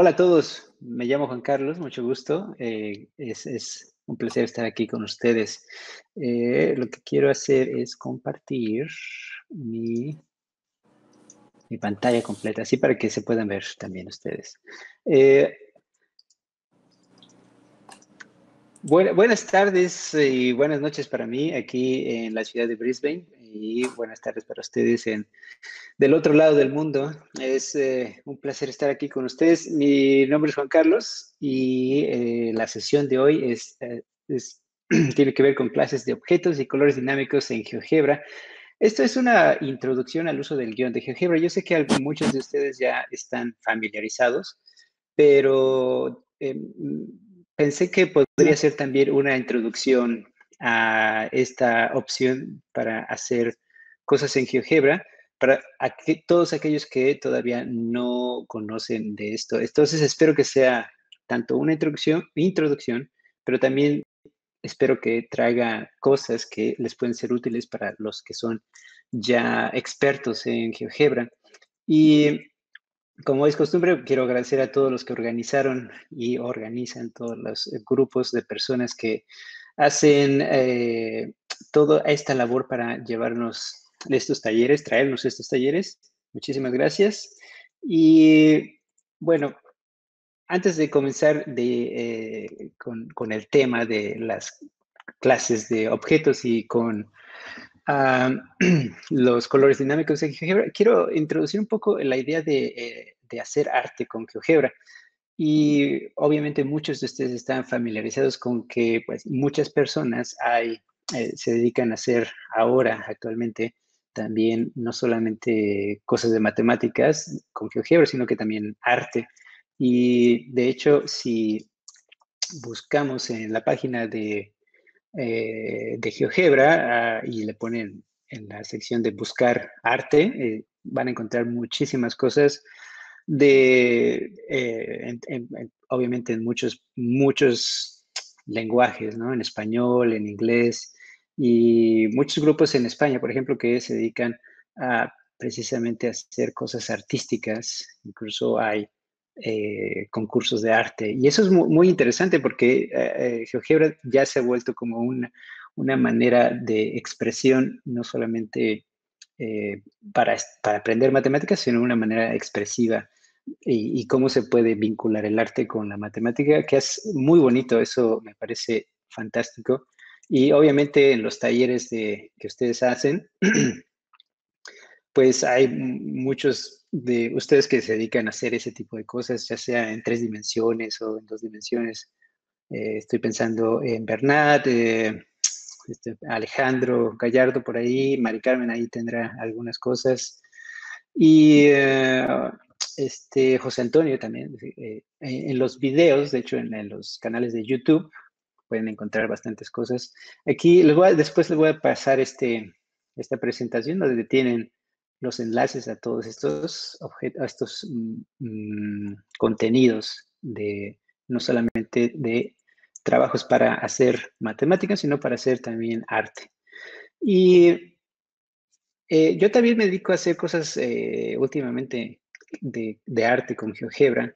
Hola a todos, me llamo Juan Carlos, mucho gusto. Es un placer estar aquí con ustedes. Lo que quiero hacer es compartir mi, mi pantalla completa, así para que se puedan ver también ustedes. Eh, Buenas tardes y buenas noches para mí aquí en la ciudad de Brisbane y buenas tardes para ustedes del otro lado del mundo. Es un placer estar aquí con ustedes. Mi nombre es Juan Carlos y la sesión de hoy tiene que ver con clases de objetos y colores dinámicos en GeoGebra. Esto es una introducción al uso del guión de GeoGebra. Yo sé que muchos de ustedes ya están familiarizados, pero pensé que podría ser también una introducción a esta opción para hacer cosas en GeoGebra para todos aquellos que todavía no conocen de esto. Entonces espero que sea tanto una introducción, pero también espero que traiga cosas que les pueden ser útiles para los que son ya expertos en GeoGebra. Y como es costumbre, quiero agradecer a todos los que organizaron y organizan todos los grupos de personas que hacen toda esta labor para llevarnos estos talleres, traernos estos talleres. Muchísimas gracias. Y bueno, antes de comenzar con el tema de las clases de objetos y con ah, los colores dinámicos en GeoGebra, quiero introducir un poco la idea de hacer arte con GeoGebra. Y obviamente muchos de ustedes están familiarizados con que pues, muchas personas se dedican a hacer ahora, actualmente, también no solamente cosas de matemáticas con GeoGebra, sino que también arte. Y de hecho, si buscamos en la página de GeoGebra y le ponen en la sección de buscar arte, van a encontrar muchísimas cosas obviamente en muchos lenguajes, ¿no? En español, en inglés y muchos grupos en España, por ejemplo, que se dedican a precisamente a hacer cosas artísticas. Incluso hay concursos de arte. Y eso es muy interesante porque GeoGebra ya se ha vuelto como una manera de expresión, no solamente eh, para aprender matemáticas, sino una manera expresiva. Y cómo se puede vincular el arte con la matemática, que es muy bonito, eso me parece fantástico. Y obviamente en los talleres que ustedes hacen, pues hay muchos de ustedes que se dedican a hacer ese tipo de cosas, ya sea en 3 dimensiones o en 2 dimensiones. Estoy pensando en Bernat, Alejandro Gallardo por ahí, Mari Carmen ahí tendrá algunas cosas. Y José Antonio también. En los videos, de hecho, en los canales de YouTube, pueden encontrar bastantes cosas. Aquí después les voy a pasar esta presentación donde tienen los enlaces a todos estos objetos, a estos contenidos no solamente de trabajos para hacer matemáticas, sino para hacer también arte. Y yo también me dedico a hacer cosas últimamente de arte con GeoGebra.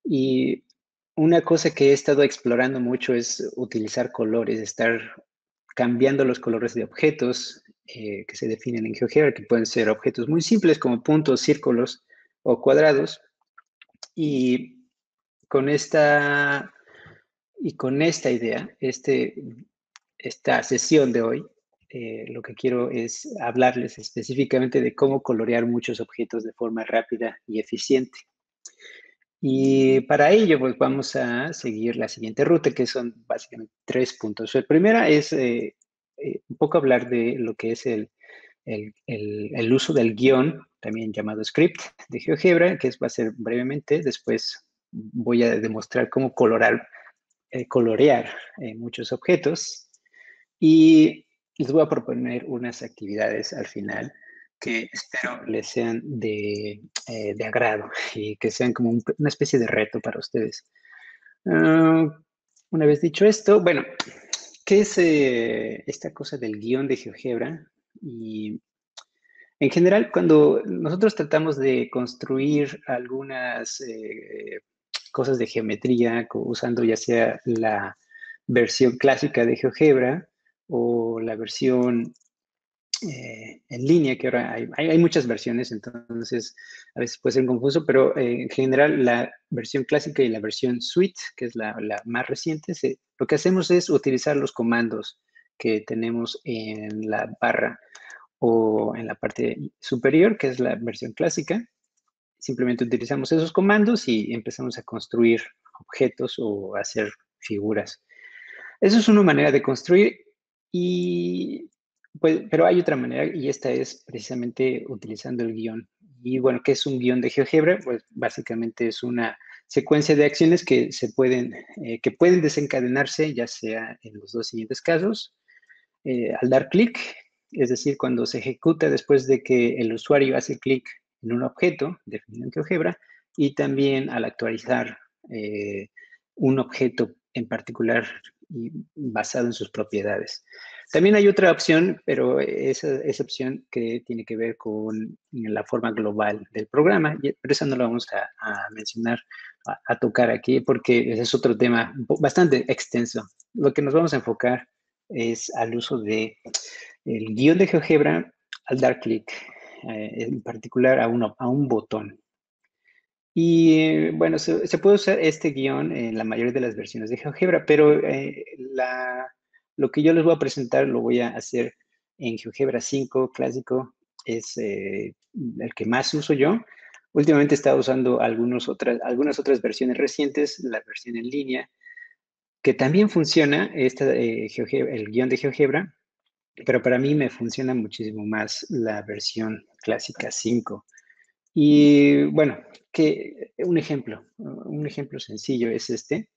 Y una cosa que he estado explorando mucho es utilizar colores, estar cambiando los colores de objetos que se definen en GeoGebra, que pueden ser objetos muy simples como puntos, círculos o cuadrados. Y con esta, y con esta idea, esta sesión de hoy, lo que quiero es hablarles específicamente de cómo colorear muchos objetos de forma rápida y eficiente. Y para ello, pues vamos a seguir la siguiente ruta, que son básicamente 3 puntos. La primera es un poco hablar de lo que es el uso del guión, también llamado script de GeoGebra, va a ser brevemente. Después voy a demostrar cómo colorear muchos objetos. Y les voy a proponer unas actividades al final que espero les sean de agrado y que sean como una especie de reto para ustedes. Ah, una vez dicho esto, bueno, ¿qué es esta cosa del guión de GeoGebra? Y en general, cuando nosotros tratamos de construir algunas cosas de geometría usando ya sea la versión clásica de GeoGebra o la versión en línea, que ahora hay muchas versiones, entonces a veces puede ser confuso, pero en general la versión clásica y la versión suite, que es la más reciente, lo que hacemos es utilizar los comandos que tenemos en la barra o en la parte superior, que es la versión clásica. Simplemente utilizamos esos comandos y empezamos a construir objetos o hacer figuras. Eso es una manera de construir y pues, pero hay otra manera y esta es precisamente utilizando el guión. Y bueno, ¿qué es un guión de GeoGebra? Pues básicamente es una secuencia de acciones que pueden desencadenarse ya sea en los dos siguientes casos, al dar clic, es decir, cuando se ejecuta después de que el usuario hace clic en un objeto definido en GeoGebra y también al actualizar un objeto en particular y basado en sus propiedades. También hay otra opción, pero esa opción que tiene que ver con la forma global del programa, pero esa no la vamos a mencionar, a tocar aquí, porque ese es otro tema bastante extenso. Lo que nos vamos a enfocar es al uso de el guión de GeoGebra al dar clic, en particular a un botón. Y bueno, se puede usar este guión en la mayoría de las versiones de GeoGebra, pero lo que yo les voy a presentar lo voy a hacer en GeoGebra 5 clásico, es el que más uso yo. Últimamente he estado usando algunas otras versiones recientes, la versión en línea, que también funciona el guión de GeoGebra, pero para mí me funciona muchísimo más la versión clásica 5. Y bueno, un ejemplo sencillo es este.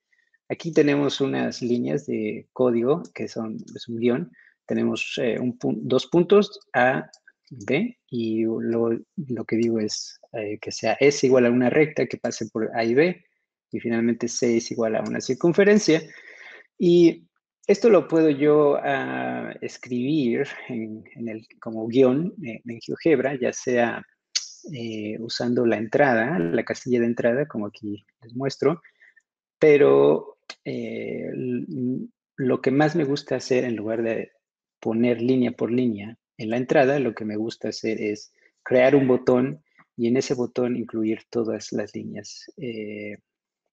Aquí tenemos unas líneas de código que es un guión. Tenemos dos puntos A, B, y lo que digo es que sea S igual a una recta que pase por A y B, y finalmente C es igual a una circunferencia. Y esto lo puedo yo escribir como guión en GeoGebra, ya sea usando la entrada, la casilla de entrada, como aquí les muestro, pero lo que más me gusta hacer en lugar de poner línea por línea en la entrada, lo que me gusta hacer es crear un botón y en ese botón incluir todas las líneas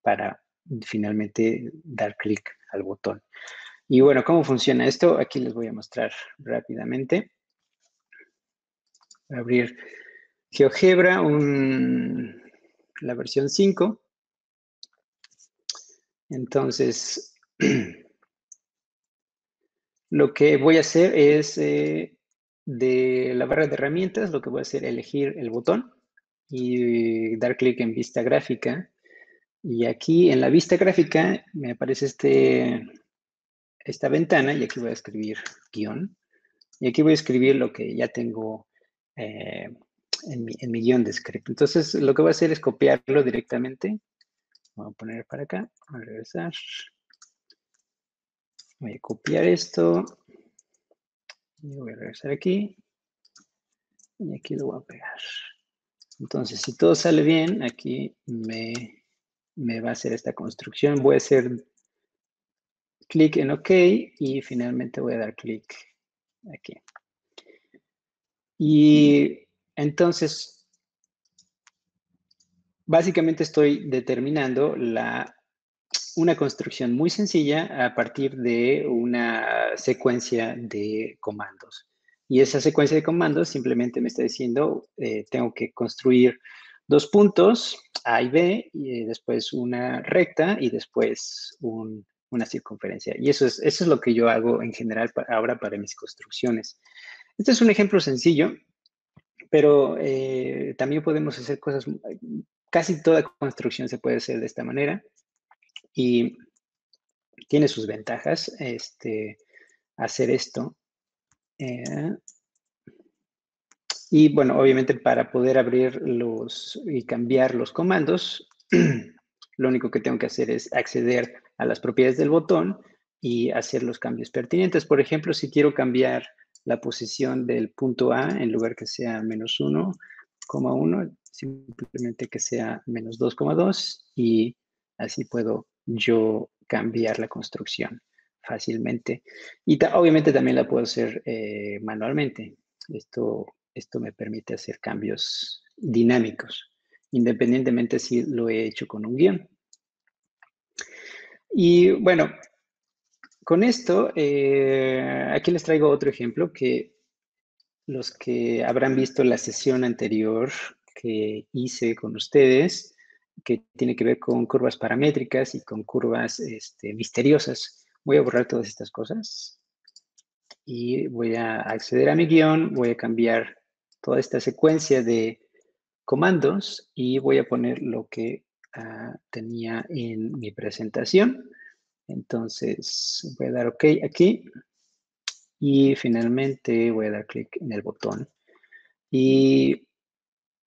para finalmente dar clic al botón. Y bueno, ¿cómo funciona esto? Aquí les voy a mostrar rápidamente. Voy a abrir GeoGebra, la versión 5. Entonces, lo que voy a hacer es, de la barra de herramientas, lo que voy a hacer es elegir el botón y dar clic en vista gráfica. Y aquí en la vista gráfica me aparece esta ventana y aquí voy a escribir guión. Y aquí voy a escribir lo que ya tengo en mi guión de script. Entonces, lo que voy a hacer es copiarlo directamente. Voy a poner para acá, voy a regresar. Voy a copiar esto. Y voy a regresar aquí. Y aquí lo voy a pegar. Entonces, si todo sale bien, aquí me va a hacer esta construcción. Voy a hacer clic en OK y finalmente voy a dar clic aquí. Y entonces, básicamente estoy determinando una construcción muy sencilla a partir de una secuencia de comandos. Y esa secuencia de comandos simplemente me está diciendo, tengo que construir dos puntos, A y B, y después una recta y después una circunferencia. Y eso es lo que yo hago en general ahora para mis construcciones. Este es un ejemplo sencillo, pero también podemos hacer cosas, casi toda construcción se puede hacer de esta manera. Y tiene sus ventajas hacer esto. Y bueno, obviamente para poder abrir y cambiar los comandos, lo único que tengo que hacer es acceder a las propiedades del botón y hacer los cambios pertinentes. Por ejemplo, si quiero cambiar la posición del punto A, en lugar que sea -1,1, simplemente que sea -2,2 y Así puedo yo cambiar la construcción fácilmente. Y obviamente también la puedo hacer manualmente. Esto me permite hacer cambios dinámicos, independientemente si lo he hecho con un guión. Y bueno, con esto, aquí les traigo otro ejemplo que los que habrán visto la sesión anterior que hice con ustedes, que tiene que ver con curvas paramétricas y con curvas misteriosas. Voy a borrar todas estas cosas y voy a acceder a mi guión, voy a cambiar toda esta secuencia de comandos y voy a poner lo que tenía en mi presentación. Entonces voy a dar OK aquí y finalmente voy a dar clic en el botón y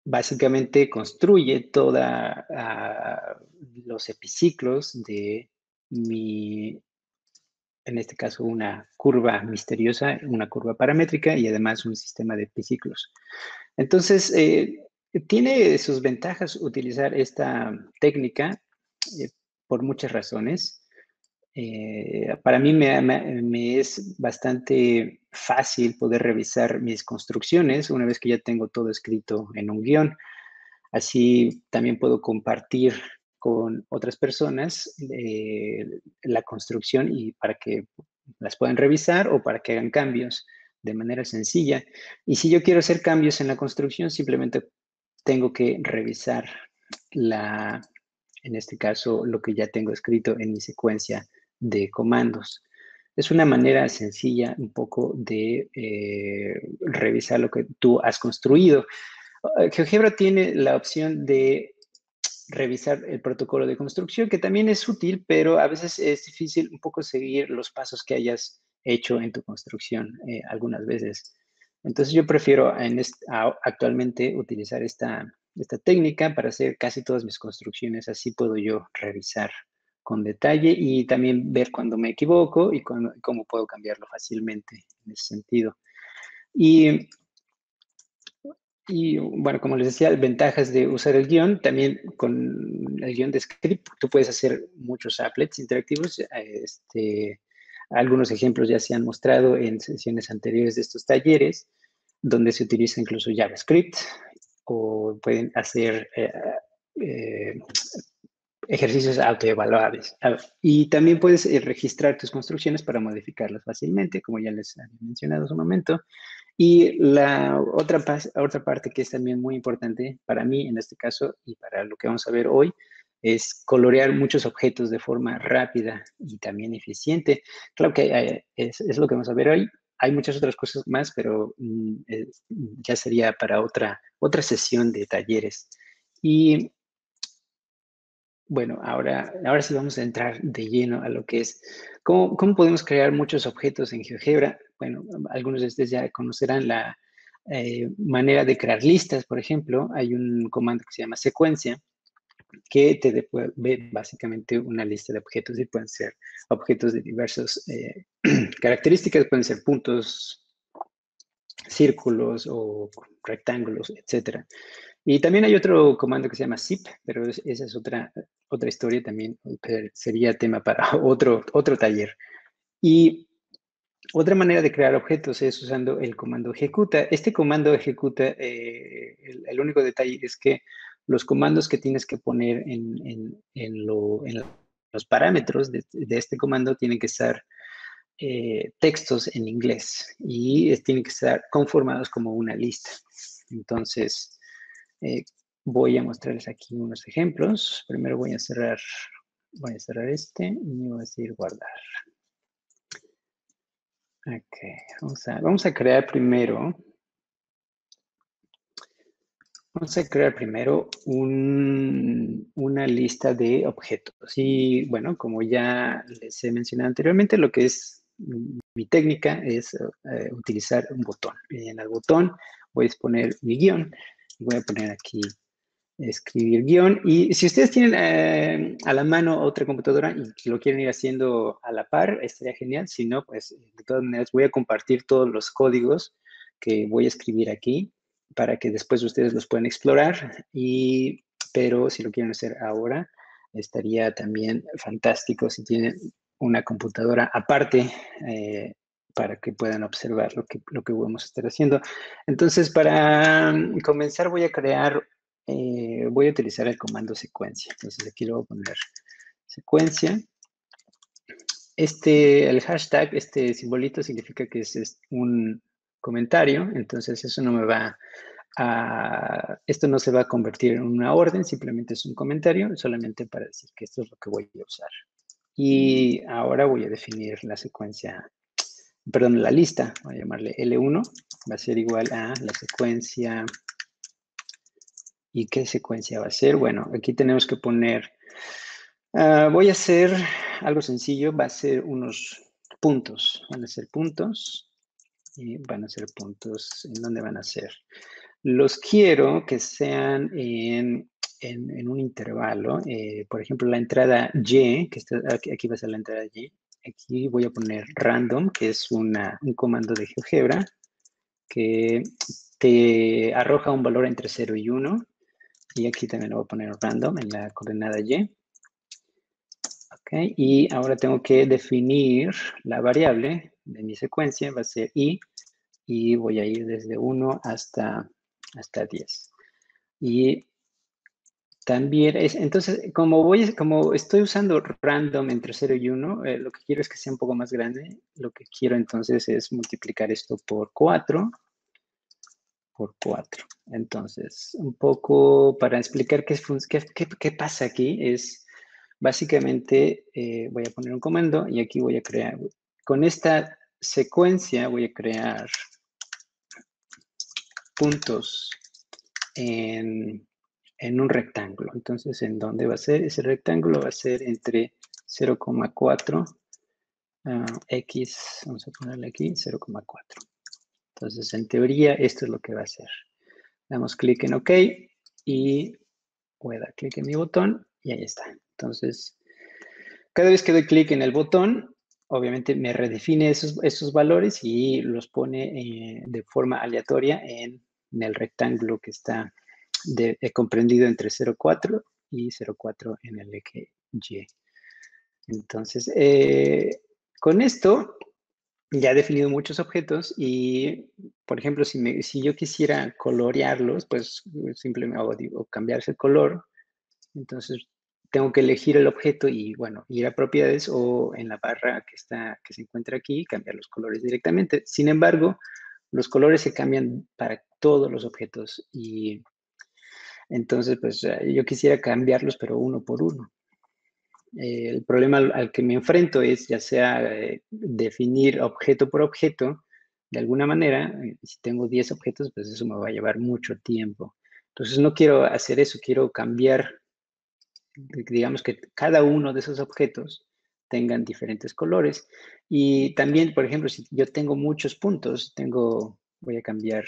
básicamente construye toda los epiciclos de mi, en este caso, una curva misteriosa, una curva paramétrica y además un sistema de epiciclos. Entonces, tiene sus ventajas utilizar esta técnica por muchas razones. Para mí me es bastante fácil poder revisar mis construcciones una vez que ya tengo todo escrito en un guión. Así también puedo compartir con otras personas la construcción y para que las puedan revisar o para que hagan cambios de manera sencilla. Y si yo quiero hacer cambios en la construcción, simplemente tengo que revisar en este caso, lo que ya tengo escrito en mi secuencia de comandos. Es una manera sencilla un poco de revisar lo que tú has construido. GeoGebra tiene la opción de revisar el protocolo de construcción, que también es útil, pero a veces es difícil un poco seguir los pasos que hayas hecho en tu construcción algunas veces. Entonces yo prefiero actualmente utilizar esta técnica para hacer casi todas mis construcciones. Así puedo yo revisar con detalle y también ver cuando me equivoco y cómo puedo cambiarlo fácilmente en ese sentido. Y bueno, como les decía, ventajas de usar el guión, también con el guión de script, tú puedes hacer muchos applets interactivos. Algunos ejemplos ya se han mostrado en sesiones anteriores de estos talleres, donde se utiliza incluso JavaScript, o pueden hacer ejercicios autoevaluables. Y también puedes registrar tus construcciones para modificarlas fácilmente, como ya les había mencionado hace un momento. Y la otra parte que es también muy importante para mí en este caso y para lo que vamos a ver hoy es colorear muchos objetos de forma rápida y también eficiente. Claro que es lo que vamos a ver hoy. Hay muchas otras cosas más, pero ya sería para otra sesión de talleres. Y bueno, ahora sí vamos a entrar de lleno a lo que es cómo podemos crear muchos objetos en GeoGebra. Bueno, algunos de ustedes ya conocerán la manera de crear listas, por ejemplo. Hay un comando que se llama secuencia que te devuelve básicamente una lista de objetos y pueden ser objetos de diversas características, pueden ser puntos, círculos o rectángulos, etcétera. Y también hay otro comando que se llama zip, pero esa es otra historia también, sería tema para otro taller. Y otra manera de crear objetos es usando el comando ejecuta. Este comando ejecuta, el único detalle es que los comandos que tienes que poner en los parámetros de este comando tienen que ser textos en inglés y tienen que estar conformados como una lista. Entonces, voy a mostrarles aquí unos ejemplos. Primero voy a cerrar este y voy a decir guardar. Ok, vamos a crear primero una lista de objetos. Y bueno, como ya les he mencionado anteriormente, lo que es mi técnica es utilizar un botón. Y en el botón voy a poner mi guión y voy a poner aquí escribir guión. Y si ustedes tienen a la mano otra computadora y lo quieren ir haciendo a la par, estaría genial. Si no, pues de todas maneras voy a compartir todos los códigos que voy a escribir aquí para que después ustedes los puedan explorar. Pero si lo quieren hacer ahora, estaría también fantástico si tienen una computadora aparte para que puedan observar lo que vamos a estar haciendo. Entonces, para comenzar voy a utilizar el comando secuencia. Entonces, aquí le voy a poner secuencia. El hashtag, este simbolito significa que es un comentario, entonces eso no me va esto no se va a convertir en una orden, simplemente es un comentario, solamente para decir que esto es lo que voy a usar. Y ahora voy a definir la secuencia, perdón, la lista, voy a llamarle L1, va a ser igual a la secuencia. ¿Y qué secuencia va a ser? Bueno, aquí tenemos que poner, voy a hacer algo sencillo, va a ser unos puntos, van a ser puntos, y van a ser puntos, ¿en dónde van a ser? Los quiero que sean en un intervalo. Por ejemplo, la entrada Y, que está, aquí va a ser la entrada Y. Aquí voy a poner random, que es un comando de GeoGebra que te arroja un valor entre 0 y 1. Y aquí también lo voy a poner random en la coordenada Y. Okay. Y ahora tengo que definir la variable de mi secuencia, va a ser I, y voy a ir desde 1 hasta 10. Y también entonces, como estoy usando random entre 0 y 1, lo que quiero es que sea un poco más grande. Lo que quiero entonces es multiplicar esto por 4. Entonces, un poco para explicar qué pasa aquí es, básicamente, voy a poner un comando y aquí voy a crear, con esta secuencia voy a crear puntos en un rectángulo. Entonces, ¿en dónde va a ser? Ese rectángulo va a ser entre 0,4 x, vamos a ponerle aquí, 0,4. Entonces, en teoría, esto es lo que va a hacer. Damos clic en OK y voy a dar clic en mi botón y ahí está. Entonces, cada vez que doy clic en el botón, obviamente me redefine esos valores y los pone de forma aleatoria en el rectángulo que está comprendido entre 0,4 y 0,4 en el eje Y. Entonces, con esto ya he definido muchos objetos y, por ejemplo, si yo quisiera colorearlos, pues simplemente digo, cambiarse el color. Entonces, tengo que elegir el objeto y, bueno, ir a propiedades o en la barra que se encuentra aquí, cambiar los colores directamente. Sin embargo, los colores se cambian para todos los objetos y entonces, pues yo quisiera cambiarlos, pero uno por uno. El problema al que me enfrento es ya sea definir objeto por objeto de alguna manera. Si tengo 10 objetos, pues eso me va a llevar mucho tiempo. Entonces no quiero hacer eso, quiero cambiar, digamos que cada uno de esos objetos tengan diferentes colores. Y también, por ejemplo, si yo tengo muchos puntos, voy a cambiar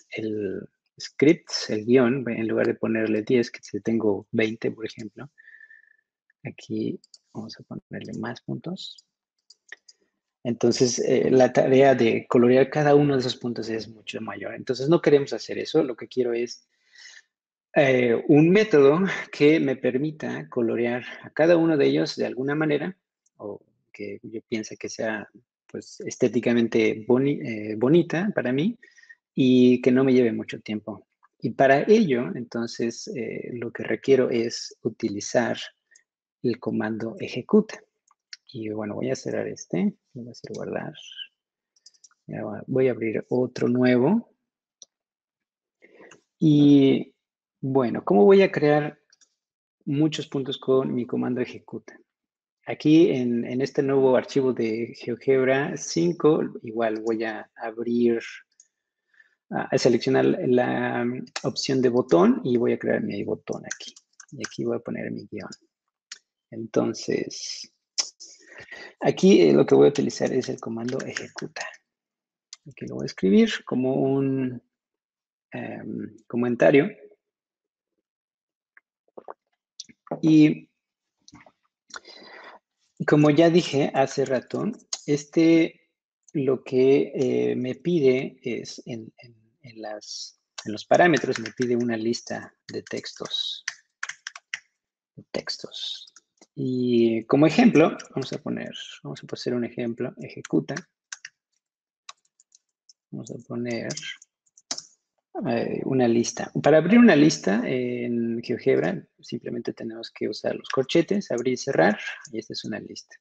el script, el guión, en lugar de ponerle 10, que si tengo 20, por ejemplo. Aquí vamos a ponerle más puntos. Entonces, la tarea de colorear cada uno de esos puntos es mucho mayor. Entonces, no queremos hacer eso. Lo que quiero es un método que me permita colorear a cada uno de ellos de alguna manera, o que yo piense que sea pues, estéticamente bonita para mí y que no me lleve mucho tiempo. Y para ello, entonces, lo que requiero es utilizar el comando ejecuta. Y bueno, voy a cerrar este, voy a hacer guardar. Voy a abrir otro nuevo. Y bueno, ¿cómo voy a crear muchos puntos con mi comando ejecuta? Aquí en este nuevo archivo de GeoGebra 5, igual voy a abrir, a seleccionar la opción de botón y voy a crear mi botón aquí. Y aquí voy a poner mi guión. Entonces, aquí lo que voy a utilizar es el comando ejecuta. Aquí lo voy a escribir como un comentario. Y como ya dije hace rato, lo que me pide es en los parámetros, me pide una lista de textos. de textos. Y como ejemplo, vamos a hacer un ejemplo, ejecuta. Vamos a poner una lista. Para abrir una lista en GeoGebra, simplemente tenemos que usar los corchetes, abrir y cerrar, y esta es una lista.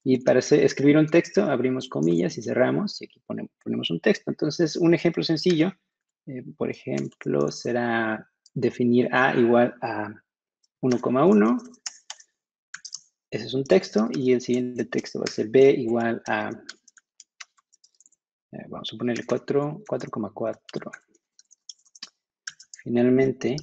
Y para escribir un texto, abrimos comillas y cerramos, y aquí ponemos un texto. Entonces, un ejemplo sencillo, por ejemplo, será definir A igual a 1,1. Ese es un texto, y el siguiente texto va a ser B igual a, vamos a ponerle 4,4. Finalmente,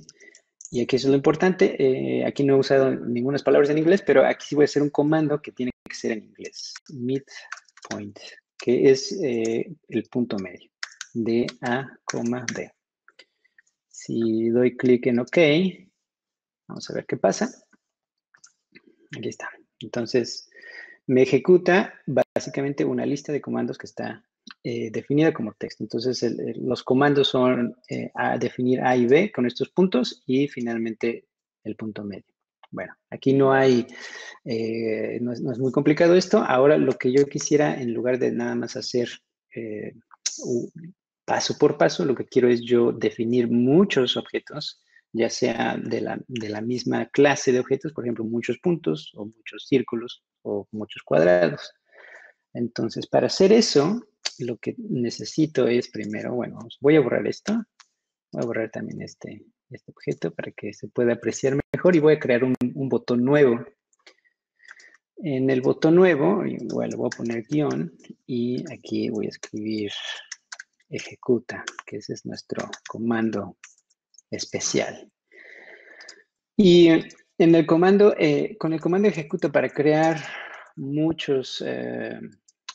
y aquí es lo importante, aquí no he usado ninguna palabras en inglés, pero aquí sí voy a hacer un comando que tiene que ser en inglés. Midpoint, que es el punto medio de A, B. Si doy clic en OK, vamos a ver qué pasa. Aquí está. Entonces, me ejecuta básicamente una lista de comandos que está definida como texto. Entonces, los comandos son a definir A y B con estos puntos y finalmente el punto medio. Bueno, aquí no es muy complicado esto. Ahora, lo que yo quisiera, en lugar de nada más hacer paso por paso, lo que quiero es yo definir muchos objetos, ya sea de la misma clase de objetos, por ejemplo, muchos puntos o muchos círculos o muchos cuadrados. Entonces, para hacer eso, lo que necesito es primero, bueno, voy a borrar esto, voy a borrar también este objeto para que se pueda apreciar mejor y voy a crear un botón nuevo. En el botón nuevo, igual le voy a poner guión y aquí voy a escribir ejecuta, que ese es nuestro comando especial. Y en el comando, con el comando ejecuta para crear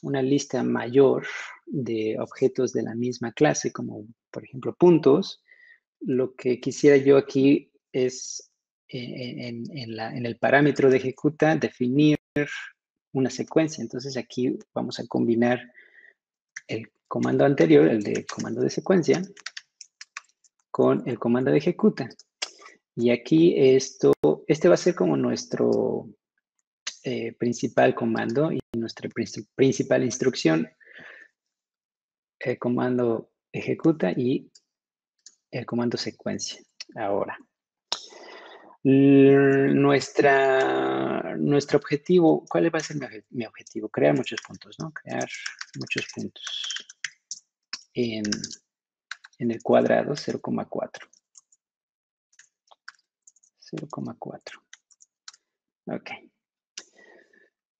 una lista mayor de objetos de la misma clase, como por ejemplo puntos, lo que quisiera yo aquí es en el parámetro de ejecuta definir una secuencia. Entonces aquí vamos a combinar el comando anterior, el de comando de secuencia, con el comando de ejecuta. Y aquí este va a ser como nuestro principal comando y nuestra principal instrucción. El comando ejecuta y el comando secuencia. Ahora, nuestro objetivo, ¿cuál va a ser mi objetivo? Crear muchos puntos, ¿no? Crear muchos puntos en el cuadrado 0,4. 0,4. Ok.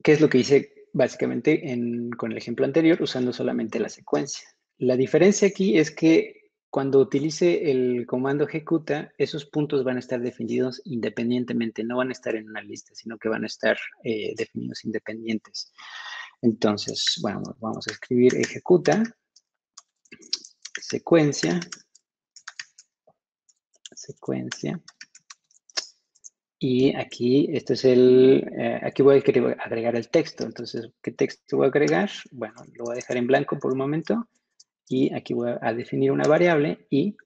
¿Qué es lo que hice básicamente con el ejemplo anterior usando solamente la secuencia? La diferencia aquí es que cuando utilice el comando ejecuta, esos puntos van a estar definidos independientemente, no van a estar en una lista, sino que van a estar definidos independientes. Entonces, bueno, vamos a escribir ejecuta, secuencia, y aquí, aquí voy a querer agregar el texto. Entonces, ¿qué texto voy a agregar? Bueno, lo voy a dejar en blanco por un momento. Y aquí voy a definir una variable y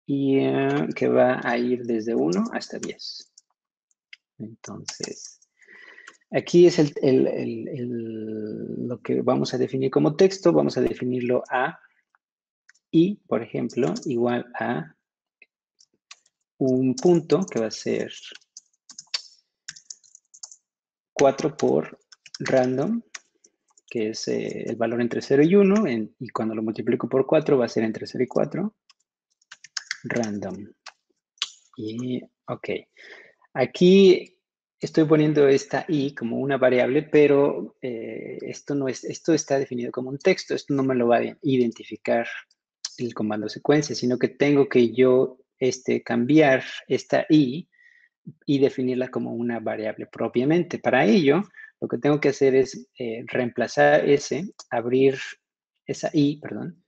que va a ir desde 1 hasta 10. Entonces, aquí es lo que vamos a definir como texto. Vamos a definirlo a y, por ejemplo, igual a un punto que va a ser 4 por random, que es el valor entre 0 y 1, y cuando lo multiplico por 4 va a ser entre 0 y 4, random. Y, ok, aquí estoy poniendo esta i como una variable, pero esto está definido como un texto, esto no me lo va a identificar el comando secuencia, sino que tengo que yo cambiar esta i y definirla como una variable propiamente. Para ello, lo que tengo que hacer es reemplazar abrir esa i, perdón,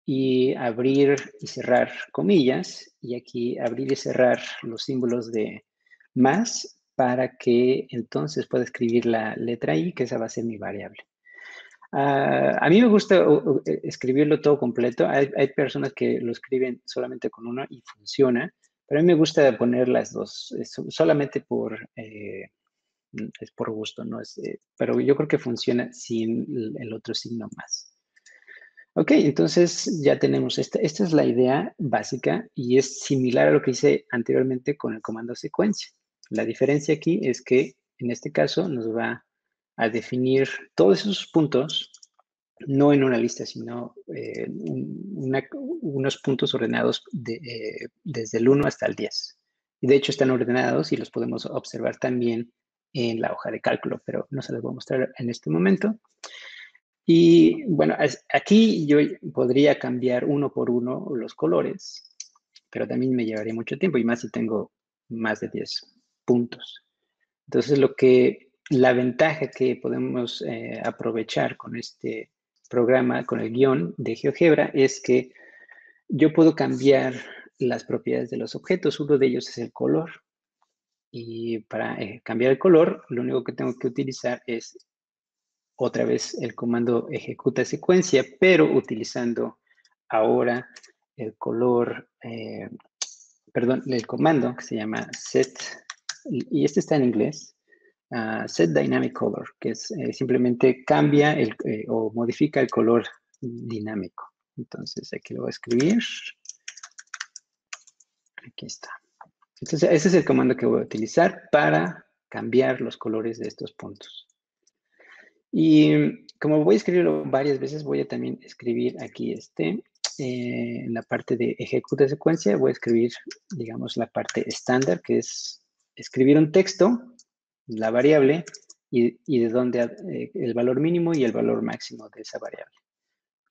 y abrir y cerrar comillas, y aquí abrir y cerrar los símbolos de más para que entonces pueda escribir la letra i, que esa va a ser mi variable. A mí me gusta escribirlo todo completo. Hay personas que lo escriben solamente con uno y funciona, Pero a mí me gusta poner las dos, solamente es por gusto, ¿no? Pero yo creo que funciona sin el otro signo más. Ok, entonces ya tenemos esta es la idea básica y es similar a lo que hice anteriormente con el comando secuencia. La diferencia aquí es que en este caso nos va a definir todos esos puntos, no en una lista, sino unos puntos ordenados desde el 1 hasta el 10. Y de hecho están ordenados y los podemos observar también en la hoja de cálculo, pero no se los voy a mostrar en este momento. Y bueno, aquí yo podría cambiar uno por uno los colores, pero también me llevaría mucho tiempo y más si tengo más de 10 puntos. Entonces, la ventaja que podemos aprovechar con este programa, con el guión de GeoGebra, es que yo puedo cambiar las propiedades de los objetos. Uno de ellos es el color. Y para cambiar el color, lo único que tengo que utilizar es otra vez el comando ejecuta secuencia, pero utilizando ahora el color, perdón, el comando que se llama set, y este está en inglés, set dynamic color, que es simplemente cambia o modifica el color dinámico. Entonces aquí lo voy a escribir. Aquí está. Entonces ese es el comando que voy a utilizar para cambiar los colores de estos puntos. Y como voy a escribirlo varias veces, voy a también escribir aquí en la parte de ejecuta secuencia, voy a escribir, digamos, la parte estándar, que es escribir un texto, la variable, y de dónde el valor mínimo y el valor máximo de esa variable.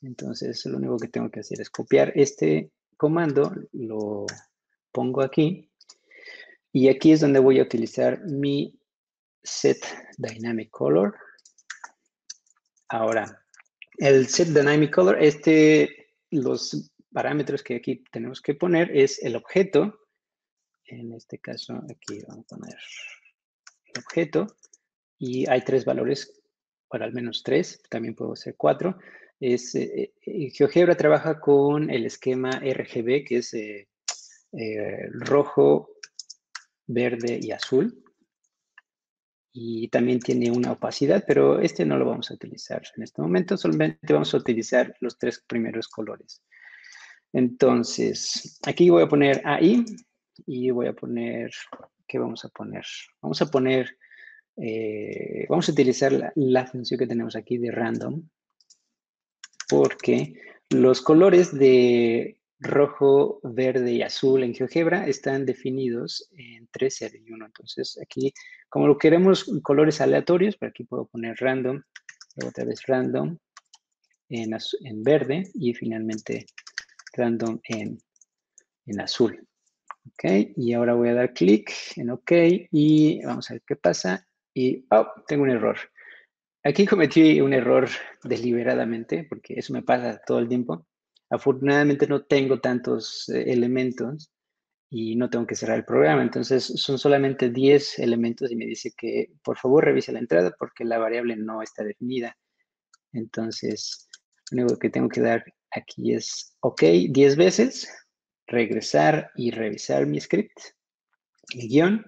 Entonces, lo único que tengo que hacer es copiar este comando, lo pongo aquí, y aquí es donde voy a utilizar mi set dynamic color. Ahora, el set dynamic color, los parámetros que aquí tenemos que poner es el objeto. En este caso, aquí vamos a poner el objeto. Y hay 3 valores, para al menos 3, también puedo ser 4. GeoGebra trabaja con el esquema RGB, que es rojo, verde y azul. Y también tiene una opacidad, pero este no lo vamos a utilizar en este momento, solamente vamos a utilizar los 3 primeros colores. Entonces, aquí voy a poner AI y voy a poner, ¿qué vamos a poner? Vamos a poner, vamos a utilizar la función que tenemos aquí de random, porque los colores de rojo, verde y azul en GeoGebra están definidos en 3, 0 y 1. Entonces, aquí, como lo queremos colores aleatorios, por aquí puedo poner random, luego otra vez random en verde y finalmente random en azul. Ok, y ahora voy a dar clic en OK y vamos a ver qué pasa. Y, oh, tengo un error. Aquí cometí un error deliberadamente, porque eso me pasa todo el tiempo. Afortunadamente no tengo tantos elementos y no tengo que cerrar el programa. Entonces son solamente 10 elementos y me dice que por favor revise la entrada porque la variable no está definida. Entonces, lo único que tengo que dar aquí es OK 10 veces, regresar y revisar mi script, el guión,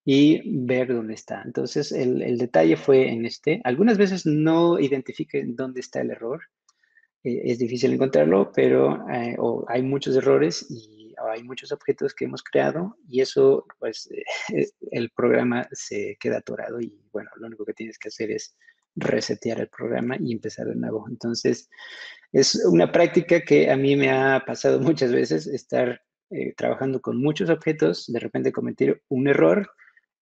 y ver dónde está. Entonces, el detalle fue en Algunas veces no identifiquen dónde está el error. Es difícil encontrarlo, pero hay muchos errores y hay muchos objetos que hemos creado y eso, pues, el programa se queda atorado y, bueno, lo único que tienes que hacer es resetear el programa y empezar de nuevo. Entonces, es una práctica que a mí me ha pasado muchas veces, estar trabajando con muchos objetos, de repente cometer un error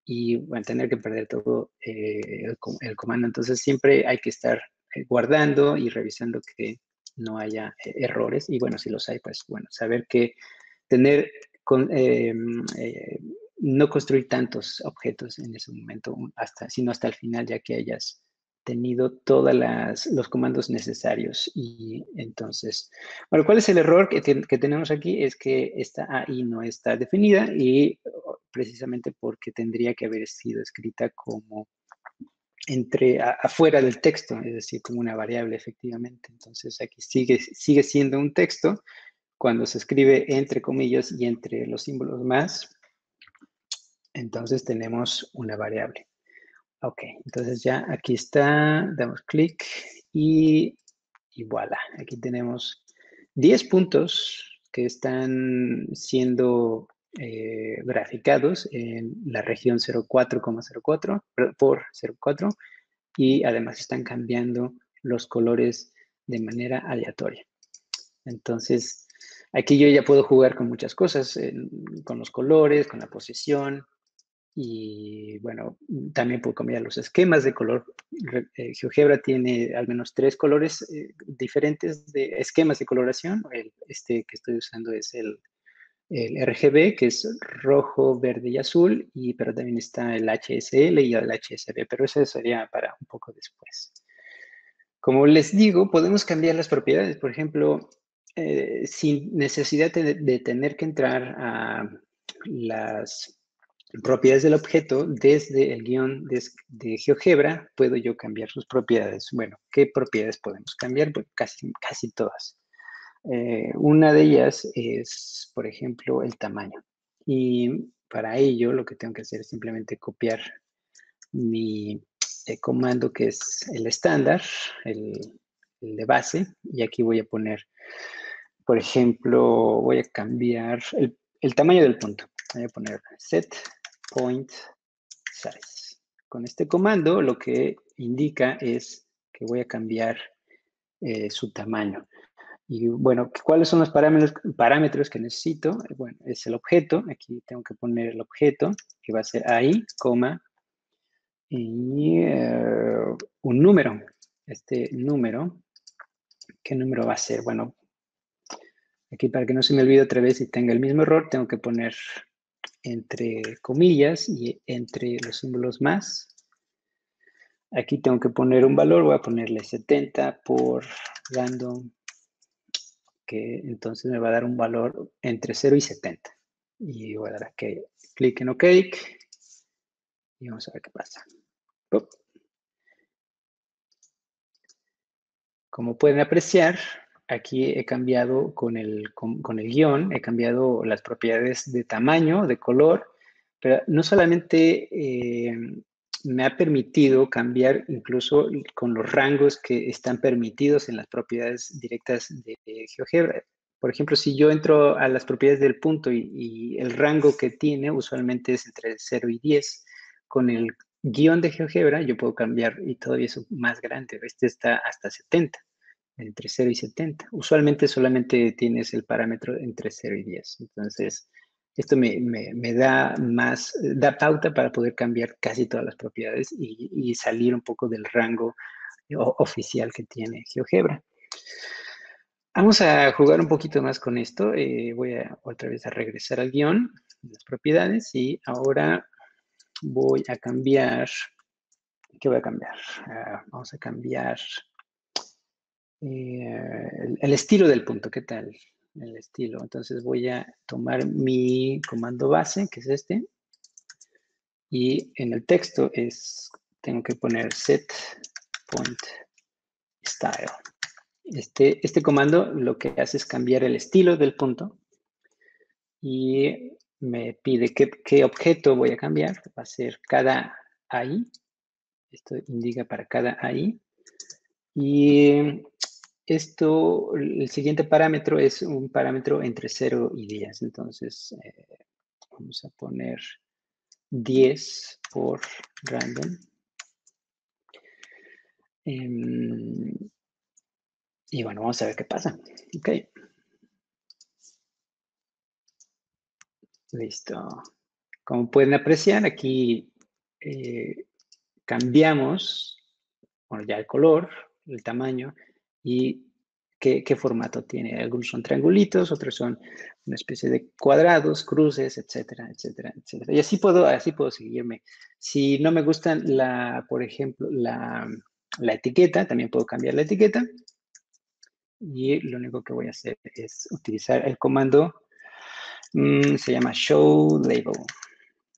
y bueno, tener que perder todo el comando. Entonces siempre hay que estar guardando y revisando que no haya errores. Y bueno, si los hay, pues bueno, saber que tener, no construir tantos objetos en ese momento, sino hasta el final, ya que hayas tenido todos los comandos necesarios. Y entonces, bueno, ¿cuál es el error que tenemos aquí? Es que esta AI no está definida y precisamente porque tendría que haber sido escrita como afuera del texto, es decir, como una variable efectivamente. Entonces aquí sigue siendo un texto cuando se escribe entre comillas y entre los símbolos más, entonces tenemos una variable. Ok, entonces ya aquí está, damos clic y voilà, aquí tenemos 10 puntos que están siendo graficados en la región 04,04 por 04 y además están cambiando los colores de manera aleatoria. Entonces, aquí yo ya puedo jugar con muchas cosas, con los colores, con la posición, y bueno, también puedo cambiar los esquemas de color. GeoGebra tiene al menos 3 colores diferentes de esquemas de coloración. Este que estoy usando es el RGB, que es rojo, verde y azul, pero también está el HSL y el HSB, pero eso sería para un poco después. Como les digo, podemos cambiar las propiedades. Por ejemplo, sin necesidad de tener que entrar a las propiedades del objeto, desde el guión de GeoGebra, puedo yo cambiar sus propiedades. Bueno, ¿qué propiedades podemos cambiar? Pues casi todas. Una de ellas es, por ejemplo, el tamaño. Y para ello, lo que tengo que hacer es simplemente copiar mi comando, que es el estándar, el de base, y aquí voy a poner, por ejemplo, voy a cambiar el tamaño del punto. Voy a poner set point size. Con este comando lo que indica es que voy a cambiar su tamaño. Y bueno, ¿cuáles son los parámetros que necesito? Bueno, es el objeto. Aquí tengo que poner el objeto, que va a ser ahí, coma, y un número. Este número, ¿qué número va a ser? Bueno, aquí para que no se me olvide otra vez y tenga el mismo error, tengo que poner entre comillas y entre los símbolos más. Aquí tengo que poner un valor, voy a ponerle 70 por random, que entonces me va a dar un valor entre 0 y 70. Y voy a dar aquí, clic en OK, y vamos a ver qué pasa. Como pueden apreciar, aquí he cambiado con el guión, he cambiado las propiedades de tamaño, de color, pero no solamente me ha permitido cambiar incluso con los rangos que están permitidos en las propiedades directas de GeoGebra. Por ejemplo, si yo entro a las propiedades del punto y el rango que tiene usualmente es entre 0 y 10, con el guión de GeoGebra yo puedo cambiar y todavía es más grande. Este está hasta 70, entre 0 y 70. Usualmente solamente tienes el parámetro entre 0 y 10. Entonces, esto me da da pauta para poder cambiar casi todas las propiedades y salir un poco del rango oficial que tiene GeoGebra. Vamos a jugar un poquito más con esto. Voy otra vez a regresar al guión, las propiedades, y ahora voy a cambiar. ¿Qué voy a cambiar? Vamos a cambiar el estilo del punto. ¿Qué tal? El estilo. Entonces voy a tomar mi comando base, que es este, y en el texto tengo que poner set point style. Este comando lo que hace es cambiar el estilo del punto y me pide qué objeto voy a cambiar. Va a ser cada AI. Esto indica para cada AI. Y el siguiente parámetro es un parámetro entre 0 y 10. Entonces, vamos a poner 10 por random. Y bueno, vamos a ver qué pasa. Ok. Listo. Como pueden apreciar, aquí cambiamos, bueno, ya el color, el tamaño y qué formato tiene. Algunos son triangulitos, otros son una especie de cuadrados, cruces, etcétera, etcétera, etcétera. Y así puedo seguirme. Si no me gustan, por ejemplo, la etiqueta, también puedo cambiar la etiqueta. Y lo único que voy a hacer es utilizar el comando, se llama show label.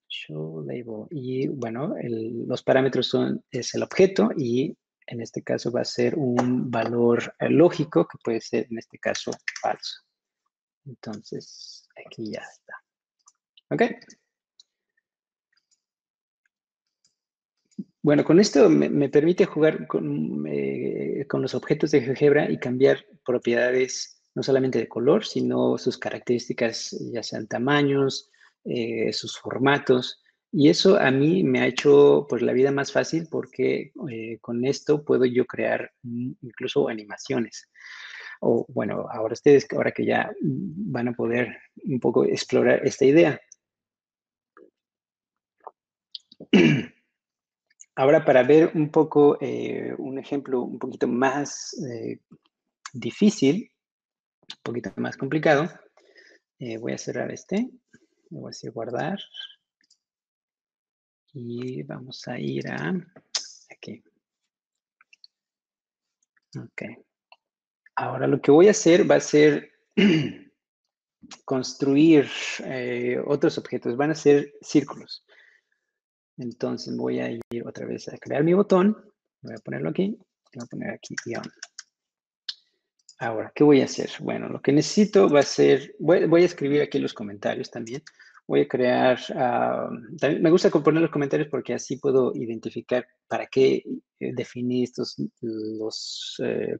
Show label. Y bueno, los parámetros es el objeto y en este caso va a ser un valor lógico que puede ser en este caso falso. Entonces, aquí ya está. ¿Ok? Bueno, con esto me permite jugar con los objetos de GeoGebra y cambiar propiedades no solamente de color, sino sus características, ya sean tamaños, sus formatos. Y eso a mí me ha hecho pues, la vida más fácil porque con esto puedo yo crear incluso animaciones. O bueno, ahora ustedes, ahora que ya van a poder un poco explorar esta idea. Ahora, para ver un poco, un ejemplo un poquito más difícil, un poquito más complicado, voy a cerrar este, le voy a decir guardar y vamos a ir a aquí. Ok. Ahora lo que voy a hacer va a ser construir otros objetos, van a ser círculos. Entonces voy a ir otra vez a crear mi botón, voy a ponerlo aquí, voy a poner aquí guión. Ahora, ¿qué voy a hacer? Bueno, lo que necesito va a ser, voy a escribir aquí los comentarios también. Voy a crear, también me gusta poner los comentarios porque así puedo identificar para qué definí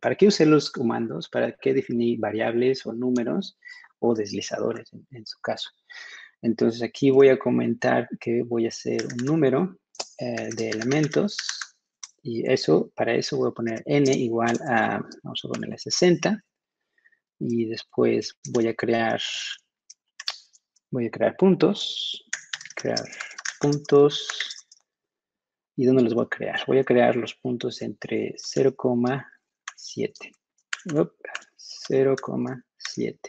para qué usé los comandos, para qué definí variables o números o deslizadores en su caso. Entonces aquí voy a comentar que voy a hacer un número de elementos y eso, para eso voy a poner n igual a, vamos a ponerle 60 y después voy a crear puntos, ¿y dónde los voy a crear? Voy a crear los puntos entre 0,7. 0,7.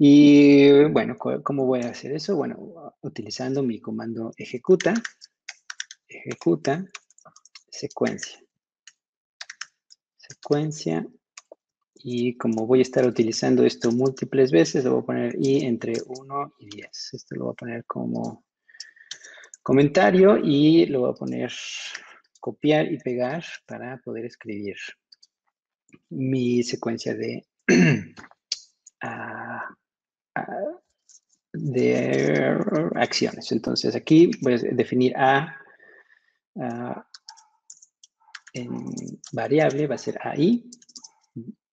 Y bueno, ¿cómo voy a hacer eso? Bueno, utilizando mi comando ejecuta secuencia. Y como voy a estar utilizando esto múltiples veces, le voy a poner i entre 1 y 10. Esto lo voy a poner como comentario y lo voy a poner copiar y pegar para poder escribir mi secuencia de, de acciones. Entonces aquí voy a definir en variable, va a ser AI,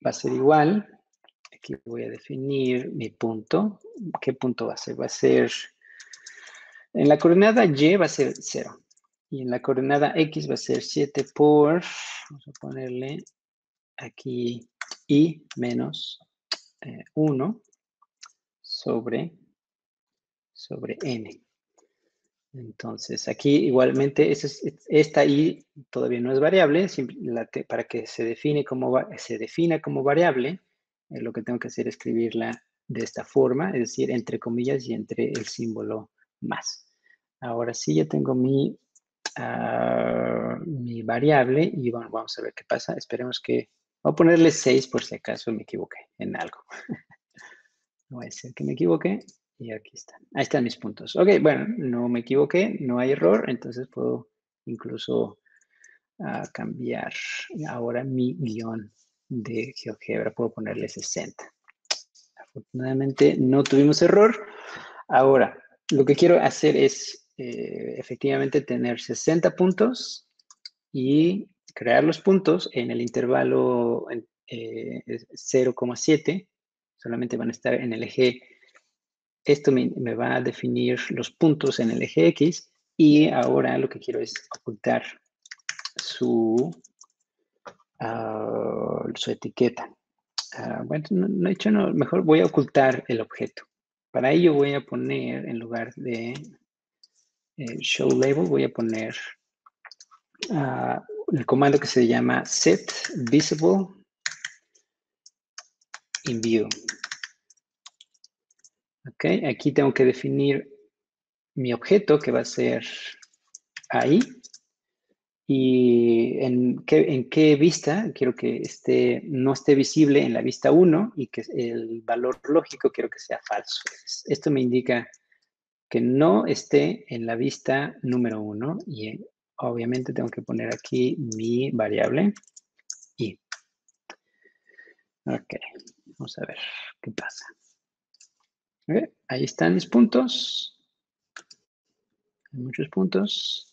va a ser igual. Aquí voy a definir mi punto. ¿Qué punto va a ser? Va a ser, en la coordenada Y va a ser 0. Y en la coordenada X va a ser 7 por, vamos a ponerle aquí I menos 1 sobre N. Entonces, aquí igualmente, esta I todavía no es variable, para que se defina como variable, lo que tengo que hacer es escribirla de esta forma, es decir, entre comillas y entre el símbolo más. Ahora sí ya tengo mi variable y bueno, vamos a ver qué pasa. Esperemos que, voy a ponerle 6 por si acaso me equivoqué en algo. No va a ser que me equivoqué. Y aquí están. Ahí están mis puntos. Ok, bueno, no me equivoqué, no hay error, entonces puedo incluso cambiar ahora mi guión de GeoGebra. Puedo ponerle 60. Afortunadamente no tuvimos error. Ahora, lo que quiero hacer es efectivamente tener 60 puntos y crear los puntos en el intervalo 0,7. Solamente van a estar en el eje. Esto me va a definir los puntos en el eje X y ahora lo que quiero es ocultar su etiqueta. Bueno, no he hecho, mejor voy a ocultar el objeto. Para ello voy a poner, en lugar de show label, voy a poner el comando que se llama set visible in view. Ok, aquí tengo que definir mi objeto que va a ser ahí. Y en qué vista quiero que no esté visible en la vista 1 y que el valor lógico quiero que sea falso. Esto me indica que no esté en la vista número 1 y obviamente tengo que poner aquí mi variable y Ok, vamos a ver qué pasa. Okay, ahí están mis puntos. Hay muchos puntos.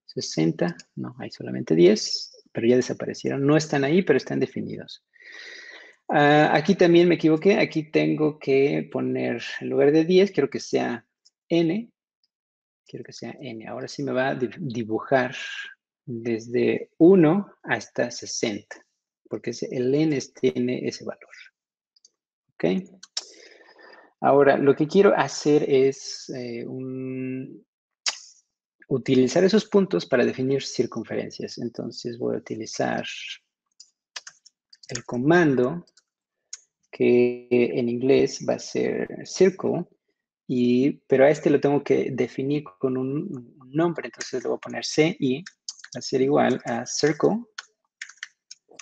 60, no, hay solamente 10, pero ya desaparecieron. No están ahí, pero están definidos. Aquí también me equivoqué. Aquí tengo que poner, en lugar de 10, quiero que sea n. Quiero que sea n. Ahora sí me va a dibujar desde 1 hasta 60, porque el n tiene ese valor. ¿Ok? Ahora, lo que quiero hacer es utilizar esos puntos para definir circunferencias. Entonces voy a utilizar el comando que en inglés va a ser circle, pero a este lo tengo que definir con un nombre. Entonces le voy a poner CI, va a ser igual a circle.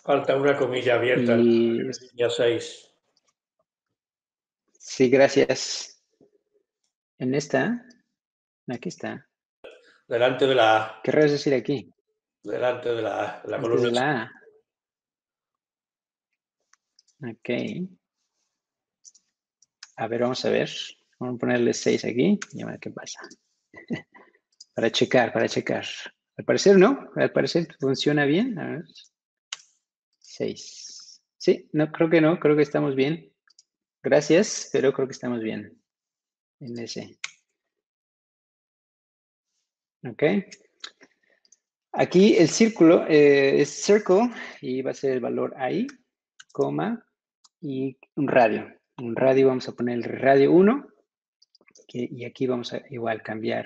Falta una comilla abierta en la línea 6. Sí, gracias. En esta, aquí está. Delante de la A. ¿Qué querrás decir aquí? Delante de la A, la Antes columna. de la A. Ok. A ver, vamos a ver. Vamos a ponerle 6 aquí y a ver qué pasa. Para checar, para checar. Al parecer no, al parecer funciona bien. A ver. 6. Sí, no, creo que estamos bien. Gracias, pero creo que estamos bien en ese. Ok. Aquí el círculo es circle y va a ser el valor ahí, coma, y un radio. Un radio vamos a poner el radio 1 y aquí vamos a igual cambiar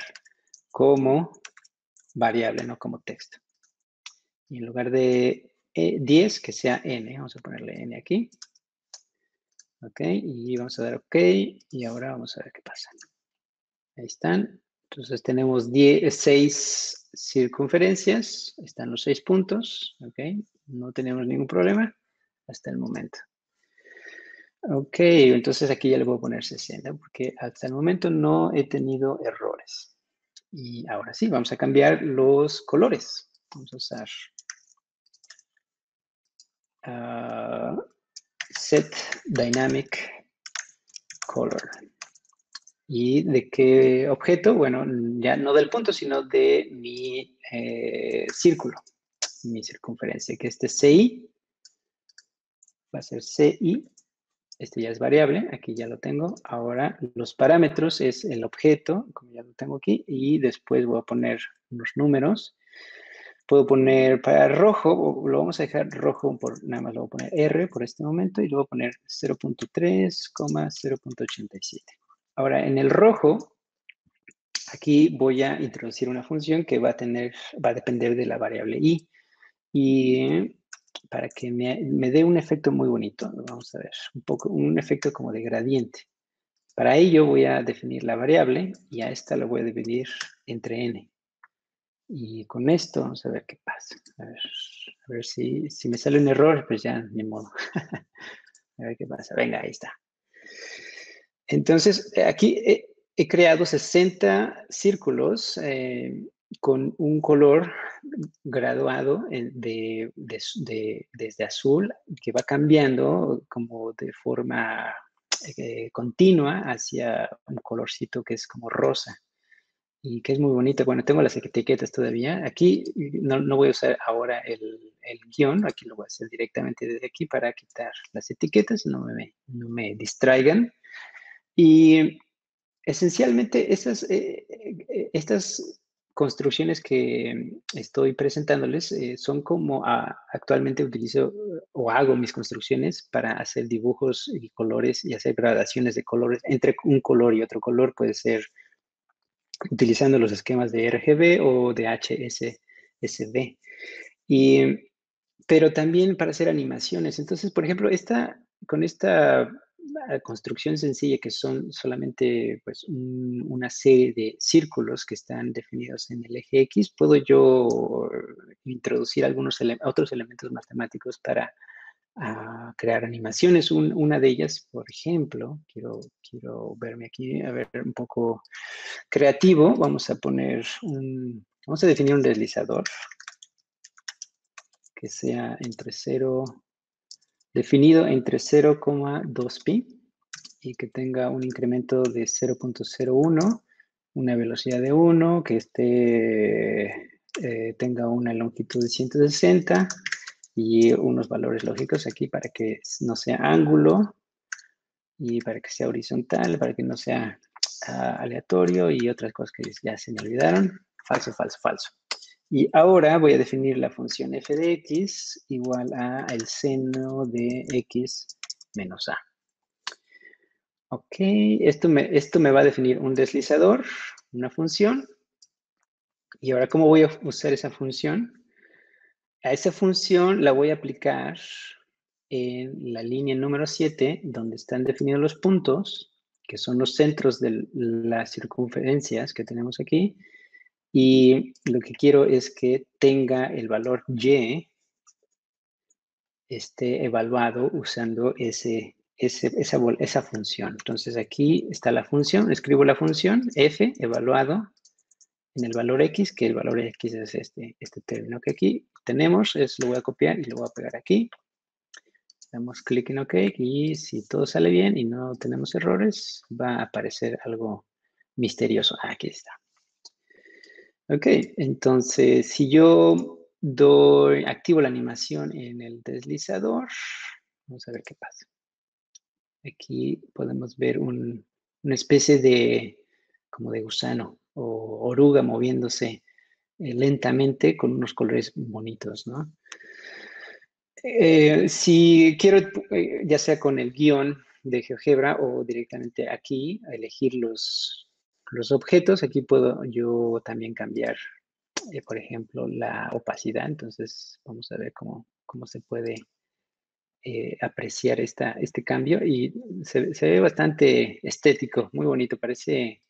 como variable, no como texto. Y en lugar de 10, que sea n. Vamos a ponerle n aquí. Ok, y vamos a dar ok. Y ahora vamos a ver qué pasa. Ahí están. Entonces tenemos 6 circunferencias. Están los 6 puntos. Ok, no tenemos ningún problema hasta el momento. Ok, entonces aquí ya le voy a poner 60 porque hasta el momento no he tenido errores. Y ahora sí, vamos a cambiar los colores. Vamos a usar set dynamic color. ¿Y de qué objeto? Bueno, ya no del punto, sino de mi círculo, mi circunferencia, que este CI va a ser CI. Este ya es variable, aquí ya lo tengo. Ahora los parámetros es el objeto, como ya lo tengo aquí, y después voy a poner unos números. Puedo poner para rojo, lo vamos a dejar rojo, nada más lo voy a poner R por este momento, y luego poner 0.3, 0.87. Ahora, en el rojo, aquí voy a introducir una función que va a depender de la variable i. Y para que me dé un efecto muy bonito, vamos a ver, un efecto como de gradiente. Para ello voy a definir la variable y a esta la voy a dividir entre n. Y con esto vamos a ver qué pasa. A ver si me sale un error, pues ya, ni modo. A ver qué pasa. Venga, ahí está. Entonces, aquí he creado 60 círculos con un color graduado desde azul, que va cambiando como de forma continua hacia un colorcito que es como rosa y que es muy bonito. Bueno, tengo las etiquetas todavía. Aquí no voy a usar ahora el guión, aquí lo voy a hacer directamente desde aquí para quitar las etiquetas, no me distraigan. Y esencialmente estas construcciones que estoy presentándoles son como actualmente utilizo o hago mis construcciones para hacer dibujos y colores y hacer gradaciones de colores entre un color y otro color. Puede ser utilizando los esquemas de RGB o de HSSD. Pero también para hacer animaciones. Entonces, por ejemplo, con esta construcción sencilla que son solamente pues, una serie de círculos que están definidos en el eje X, puedo yo introducir otros elementos matemáticos para crear animaciones. Una de ellas, por ejemplo, quiero verme aquí, a ver, un poco creativo. Vamos a definir un deslizador que sea entre 0 definido entre 0,2pi y que tenga un incremento de 0,01, una velocidad de 1, que tenga una longitud de 160 y unos valores lógicos aquí para que no sea ángulo y para que sea horizontal, para que no sea aleatorio y otras cosas que ya se me olvidaron. Falso, falso, falso. Y ahora voy a definir la función f de x igual a el seno de x menos a. Ok, esto me va a definir un deslizador, una función. Y ahora, ¿cómo voy a usar esa función? A esa función la voy a aplicar en la línea número 7, donde están definidos los puntos, que son los centros de las circunferencias que tenemos aquí. Y lo que quiero es que tenga el valor y esté evaluado usando esa función. Entonces aquí está la función, escribo la función f evaluado en el valor x, que el valor x es este término que aquí tenemos, lo voy a copiar y lo voy a pegar aquí. Damos clic en OK y si todo sale bien y no tenemos errores, va a aparecer algo misterioso. Aquí está. Ok, entonces si yo activo la animación en el deslizador, vamos a ver qué pasa. Aquí podemos ver una especie de, como de gusano o oruga moviéndose lentamente con unos colores bonitos, ¿no? Si quiero, ya sea con el guión de GeoGebra o directamente aquí, elegir los objetos, aquí puedo yo también cambiar, por ejemplo, la opacidad. Entonces, vamos a ver cómo se puede apreciar este cambio. Y se ve bastante estético, muy bonito. Parece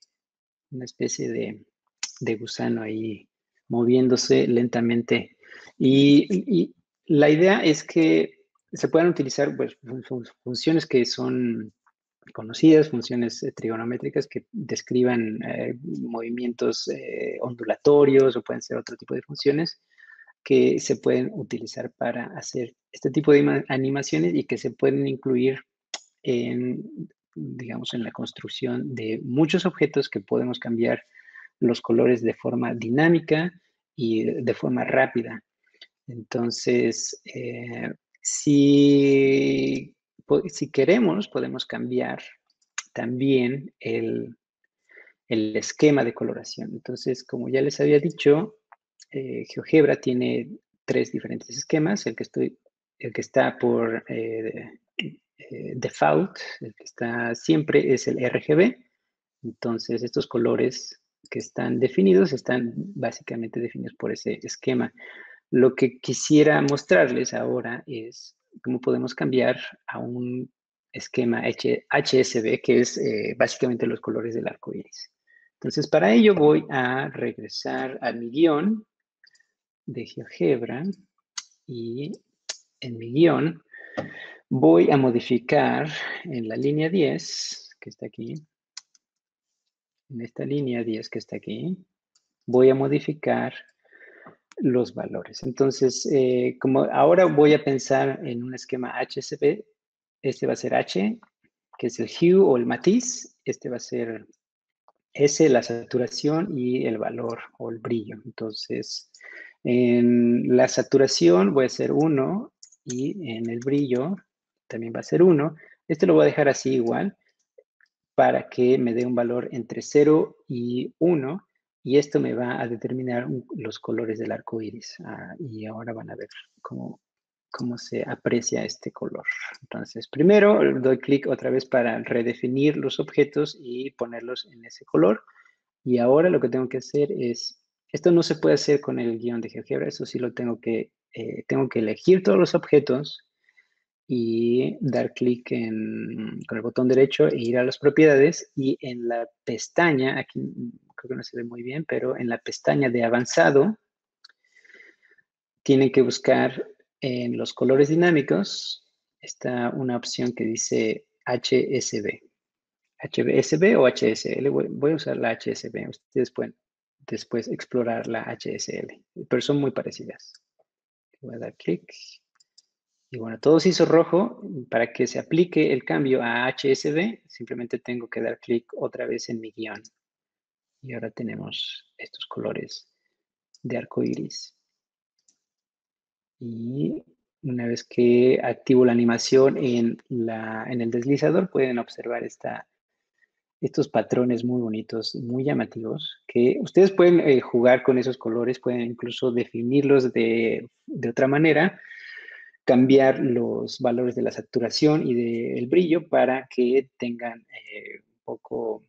una especie de gusano ahí moviéndose lentamente. Y la idea es que se puedan utilizar pues, funciones que son conocidas, funciones trigonométricas que describan movimientos ondulatorios o pueden ser otro tipo de funciones que se pueden utilizar para hacer este tipo de animaciones y que se pueden incluir en, digamos, en la construcción de muchos objetos que podemos cambiar los colores de forma dinámica y de forma rápida. Entonces, si queremos, podemos cambiar también el esquema de coloración. Entonces, como ya les había dicho, GeoGebra tiene 3 diferentes esquemas. El que está por default, el que está siempre es el RGB. Entonces, estos colores que están definidos están básicamente definidos por ese esquema. Lo que quisiera mostrarles ahora es cómo podemos cambiar a un esquema HSB, que es básicamente los colores del arco iris. Entonces, para ello voy a regresar a mi guión de GeoGebra y en mi guión voy a modificar en la línea 10, que está aquí, en esta línea 10 que está aquí, voy a modificar los valores. Entonces, como ahora voy a pensar en un esquema HSB, este va a ser H, que es el hue o el matiz, este va a ser S, la saturación y el valor o el brillo. Entonces, en la saturación voy a hacer 1 y en el brillo también va a ser 1. Este lo voy a dejar así igual para que me dé un valor entre 0 y 1 y esto me va a determinar los colores del arco iris. Y ahora van a ver cómo se aprecia este color. Entonces, primero doy clic otra vez para redefinir los objetos y ponerlos en ese color. Y ahora lo que tengo que hacer es, esto no se puede hacer con el guión de GeoGebra, eso sí lo tengo que elegir todos los objetos y dar clic con el botón derecho e ir a las propiedades y en la pestaña, aquí creo que no se ve muy bien, pero en la pestaña de avanzado tienen que buscar en los colores dinámicos, está una opción que dice HSB. HSB o HSL, voy a usar la HSB, ustedes pueden después explorar la HSL, pero son muy parecidas. Voy a dar clic Y bueno, todo se hizo rojo. Para que se aplique el cambio a HSV, simplemente tengo que dar clic otra vez en mi guión. Y ahora tenemos estos colores de arco iris. Y una vez que activo la animación en el deslizador, pueden observar estos patrones muy bonitos, muy llamativos, que ustedes pueden jugar con esos colores, pueden incluso definirlos de otra manera, cambiar los valores de la saturación y del brillo para que tengan un poco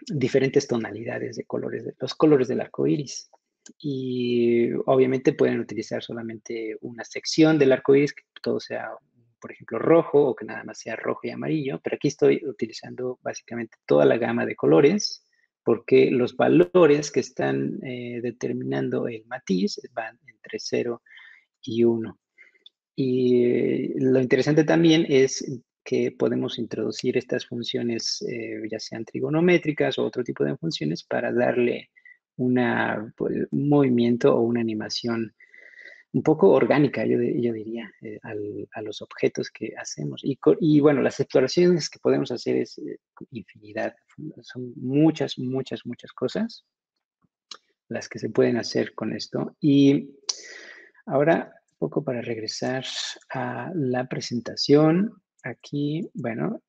diferentes tonalidades de colores, los colores del arco iris. Y obviamente pueden utilizar solamente una sección del arco iris, que todo sea, por ejemplo, rojo o que nada más sea rojo y amarillo, pero aquí estoy utilizando básicamente toda la gama de colores porque los valores que están determinando el matiz van entre 0 y 1. Y lo interesante también es que podemos introducir estas funciones, ya sean trigonométricas o otro tipo de funciones, para darle pues, un movimiento o una animación un poco orgánica, yo diría, a los objetos que hacemos. Y bueno, las exploraciones que podemos hacer es infinidad. Son muchas, muchas, muchas cosas las que se pueden hacer con esto. Y ahora, un poco para regresar a la presentación, aquí, bueno,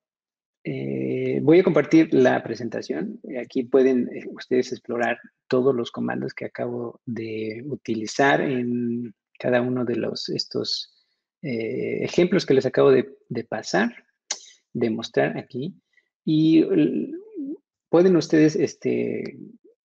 voy a compartir la presentación. Aquí pueden ustedes explorar todos los comandos que acabo de utilizar en cada uno de estos ejemplos que les acabo de pasar, de mostrar aquí. Y pueden ustedes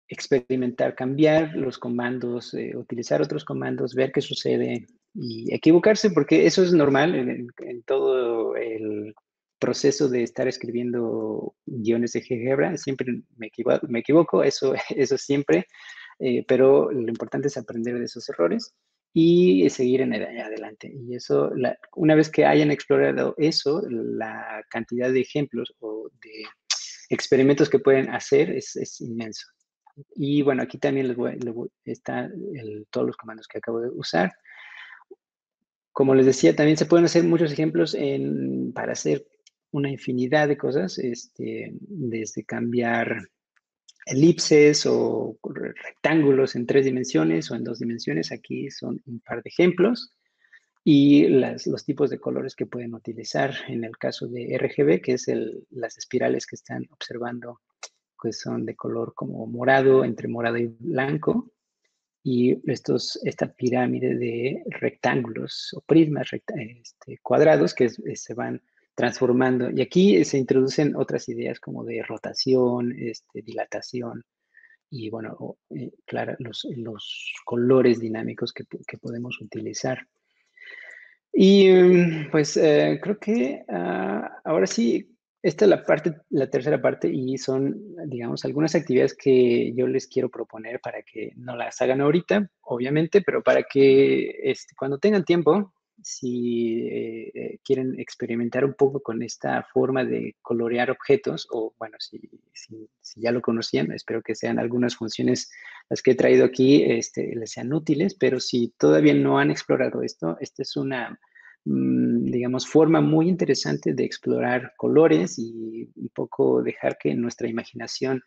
experimentar, cambiar los comandos, utilizar otros comandos, ver qué sucede y equivocarse, porque eso es normal en todo el proceso de estar escribiendo guiones de GeoGebra. Siempre me equivoco, eso siempre, pero lo importante es aprender de esos errores y seguir adelante. Y eso, una vez que hayan explorado eso, la cantidad de ejemplos o de experimentos que pueden hacer es inmenso. Y bueno, aquí también están todos los comandos que acabo de usar. Como les decía, también se pueden hacer muchos ejemplos para hacer una infinidad de cosas, desde cambiar elipses o rectángulos en 3 dimensiones o en 2 dimensiones. Aquí son un par de ejemplos. Y los tipos de colores que pueden utilizar en el caso de RGB, que es las espirales que están observando, que son de color como morado, entre morado y blanco. Y esta pirámide de rectángulos o prismas cuadrados que se van transformando. Y aquí se introducen otras ideas como de rotación, dilatación y, bueno, claro, los colores dinámicos que podemos utilizar. Y pues creo que ahora sí, esta es la tercera parte y son, digamos, algunas actividades que yo les quiero proponer para que no las hagan ahorita, obviamente, pero para que cuando tengan tiempo, si quieren experimentar un poco con esta forma de colorear objetos, o bueno, si ya lo conocían, espero que sean algunas funciones las que he traído aquí, les sean útiles, pero si todavía no han explorado esto, esta es una digamos, forma muy interesante de explorar colores y un poco dejar que nuestra imaginación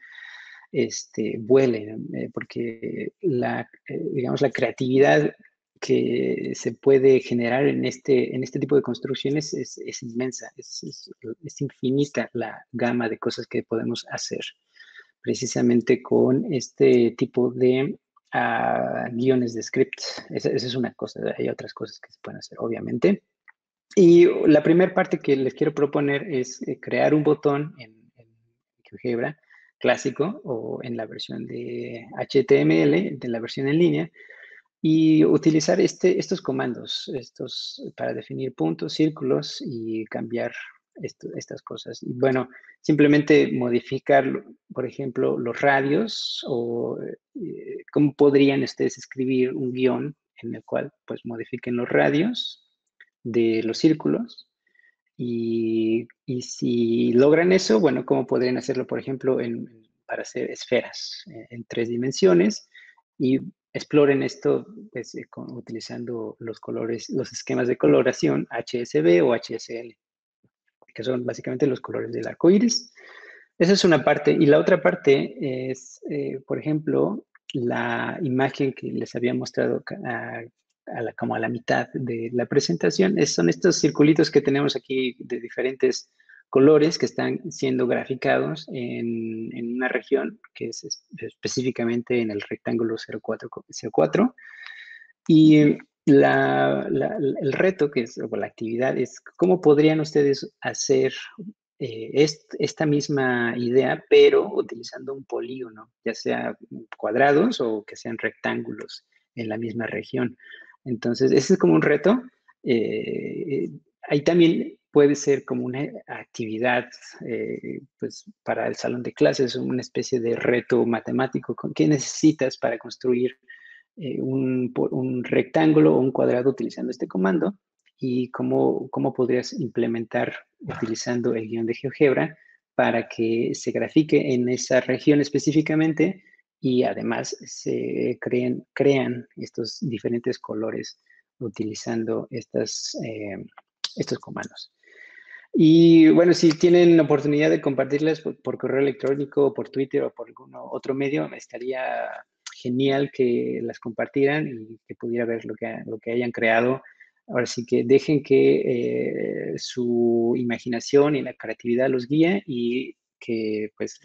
vuele, porque digamos, la creatividad que se puede generar en este tipo de construcciones es inmensa, es infinita la gama de cosas que podemos hacer precisamente con este tipo de guiones de script. Esa es una cosa, hay otras cosas que se pueden hacer, obviamente. Y la primera parte que les quiero proponer es crear un botón en GeoGebra clásico o en la versión de HTML, de la versión en línea, y utilizar estos comandos, para definir puntos, círculos y cambiar estas cosas. Y bueno, simplemente modificar, por ejemplo, los radios o cómo podrían ustedes escribir un guión en el cual pues modifiquen los radios de los círculos. Y si logran eso, bueno, ¿cómo podrían hacerlo, por ejemplo, para hacer esferas en 3 dimensiones? Y exploren esto pues, utilizando los colores, los esquemas de coloración HSB o HSL, que son básicamente los colores del arco iris. Esa es una parte. Y la otra parte es, por ejemplo, la imagen que les había mostrado como a la mitad de la presentación. Son estos circulitos que tenemos aquí de diferentes colores que están siendo graficados en una región que es específicamente en el rectángulo 0404. Y el reto o la actividad es cómo podrían ustedes hacer esta misma idea, pero utilizando un polígono, ya sea cuadrados o que sean rectángulos en la misma región. Entonces, ese es como un reto. Ahí también puede ser como una actividad pues para el salón de clases, una especie de reto matemático. ¿Qué necesitas para construir un rectángulo o un cuadrado utilizando este comando? Y cómo podrías implementar utilizando el guión de GeoGebra para que se grafique en esa región específicamente y además se crean estos diferentes colores utilizando estos comandos. Y bueno, si tienen oportunidad de compartirlas por correo electrónico, o por Twitter o por algún otro medio, estaría genial que las compartieran y que pudiera ver lo que hayan creado. Ahora sí que dejen que su imaginación y la creatividad los guíe y que pues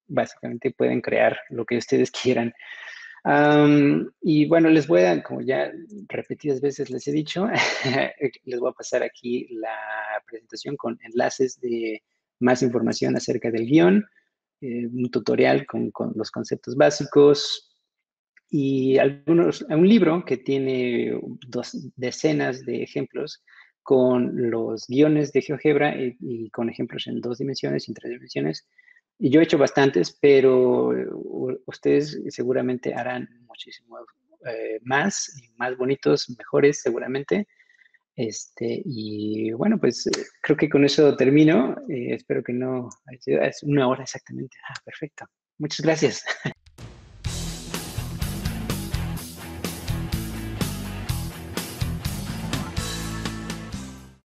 básicamente pueden crear lo que ustedes quieran. Y bueno, les voy a, como ya repetidas veces les he dicho, les voy a pasar aquí la presentación con enlaces de más información acerca del guión, un tutorial con los conceptos básicos y un libro que tiene 2 decenas de ejemplos con los guiones de GeoGebra y con ejemplos en 2 dimensiones y en 3 dimensiones. Y yo he hecho bastantes, pero ustedes seguramente harán muchísimo más bonitos, mejores seguramente. Y bueno, pues creo que con eso termino. Espero que no... Es 1 hora exactamente. Perfecto. Muchas gracias.